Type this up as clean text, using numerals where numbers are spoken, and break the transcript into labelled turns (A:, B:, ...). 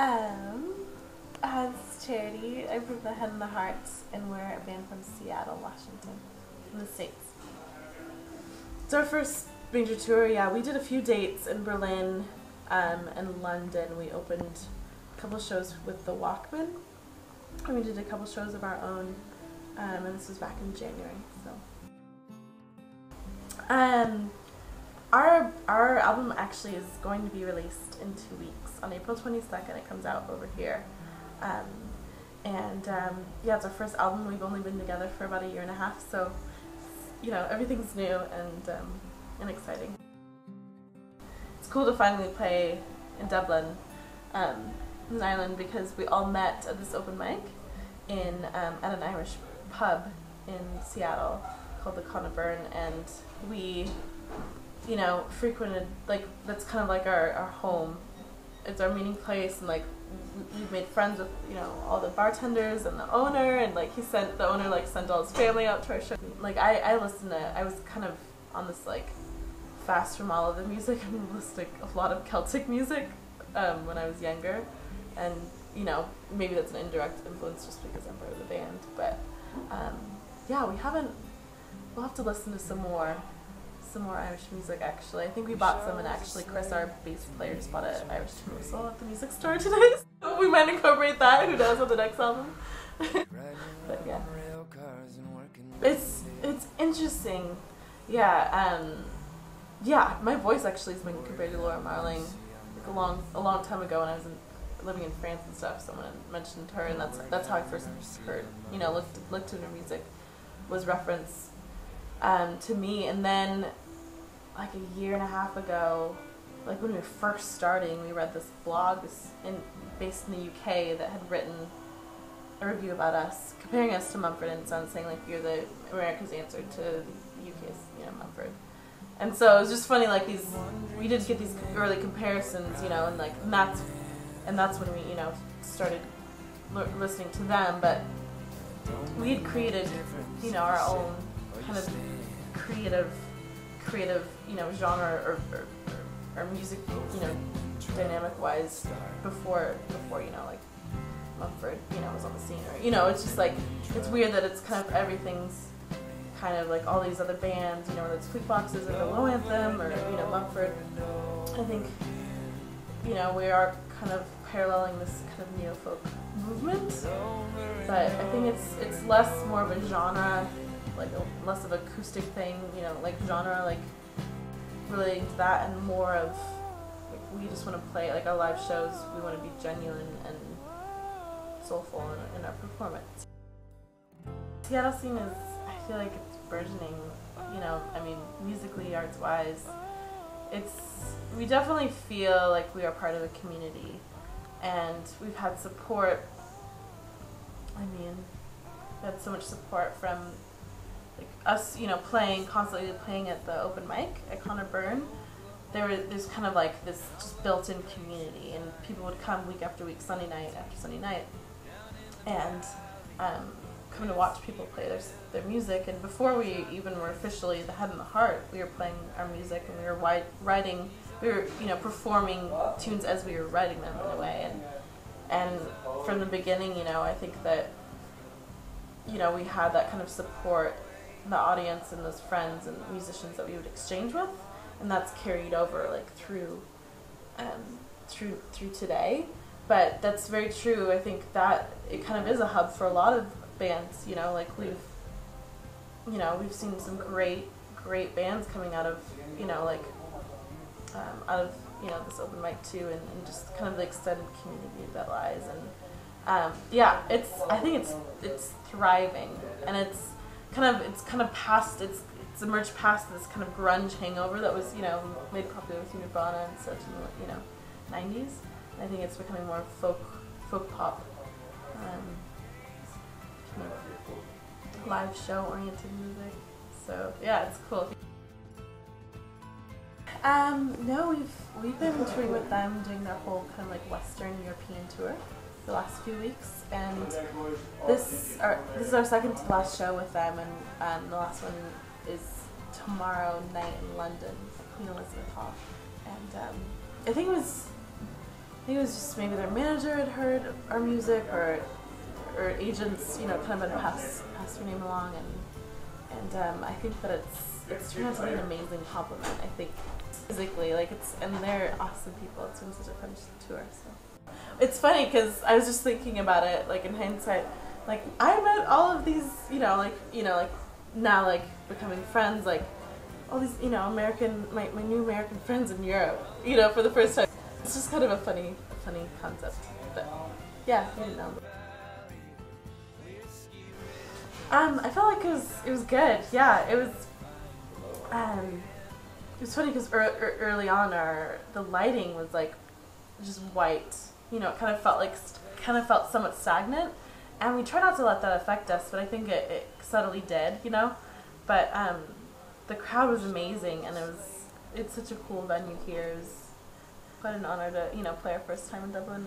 A: It's Charity. I'm from the Head and the Hearts, and we're a band from Seattle, Washington, in the States. It's our first major tour. Yeah, we did a few dates in Berlin and London. We opened a couple shows with the Walkman, and we did a couple shows of our own, and this was back in January. So, our album actually is going to be released in 2 weeks. On April 22nd, it comes out over here. Yeah, it's our first album. We've only been together for about 1.5 years, so you know, everything's new and exciting. It's cool to finally play in Dublin, in Ireland, because we all met at this open mic at an Irish pub in Seattle called the Connaburn, and we, you know, frequented, like, that's kind of like our home. It's our meeting place, and like we've made friends with, you know, all the bartenders and the owner, and like the owner like sent all his family out to our show. Like I was kind of on this like fast from all of the music. I listened to a lot of Celtic music when I was younger, and you know, maybe that's an indirect influence just because I'm part of the band. But yeah, we'll have to listen to some more Irish music. Actually, I think we bought some, and actually Chris, our bass player, just bought an Irish tin whistle at the music store today. So we might incorporate that. Who knows, on the next album. But yeah, it's interesting. Yeah, yeah. My voice actually has been compared to Laura Marling like a long time ago when I was living in France and stuff. Someone had mentioned her, and that's how I first heard, you know, looked at her music, was reference to me. And then like 1.5 years ago, like when we were first starting, we read this blog based in the UK that had written a review about us, comparing us to Mumford & Sons, saying like you're the America's answer to the UK's, you know, Mumford. And so it was just funny, like we did get these early comparisons, you know, and like that's when we, you know, started listening to them. But we had created, you know, our own kind of creative, you know, genre or music, you know, dynamic-wise before, you know, like Mumford, you know, was on the scene, or, you know, it's just like, it's weird that it's kind of, everything's kind of like all these other bands, you know, whether it's Fleet Foxes or the Low Anthem or, you know, Mumford. I think, you know, we are kind of paralleling this kind of neo-folk movement, but I think it's less more of a genre, like less of an acoustic thing, you know, like genre, like relating to that, and more of like, we just want to play, like our live shows, we want to be genuine and soulful in our performance. Seattle scene is, I feel like it's burgeoning, you know, I mean, musically, arts-wise. We definitely feel like we are part of a community, and we've had support. I mean, we had so much support from like us, you know, constantly playing at the open mic at Connaburn. There's kind of like this just built-in community, and people would come week after week, Sunday night after Sunday night, and come to watch people play their music. And before we even were officially the Head and the Heart, we were playing our music, and we were writing, you know, performing tunes as we were writing them in a way. And from the beginning, you know, I think that, you know, we had that kind of support, the audience and those friends and musicians that we would exchange with, and that's carried over like through today. But that's very true. I think that it kind of is a hub for a lot of bands, you know, like we've seen some great bands coming out of, you know, like you know, this open mic too, and just kind of the extended community that lies. And yeah, I think it's thriving, and it's kind of past, it's emerged past this kind of grunge hangover that was, you know, made popular with Nirvana and such in the, you know, 90s. And I think it's becoming more folk pop, kind of live show oriented music. So yeah, it's cool. No, we've been touring with them, doing their whole kind of like Western European tour the last few weeks, and this is our second to last show with them, and the last one is tomorrow night in London, Queen Elizabeth Hall. And I think it think it was just maybe their manager had heard our music, or agents, you know, kind of had passed your name along, and I think that it's turned out to be an amazing compliment. I think physically, like and they're awesome people. It's been such a fun tour. So it's funny because I was just thinking about it, like in hindsight, like I met all of these, like now like becoming friends, like all these, my new American friends in Europe, for the first time. It's just kind of a funny concept, but yeah, I didn't know. I felt like it was good. Yeah, it was funny because early on the lighting was like just white. It kind of felt somewhat stagnant, and we try not to let that affect us, but I think it subtly did. But the crowd was amazing, and it's such a cool venue here. It was quite an honor to play our first time in Dublin.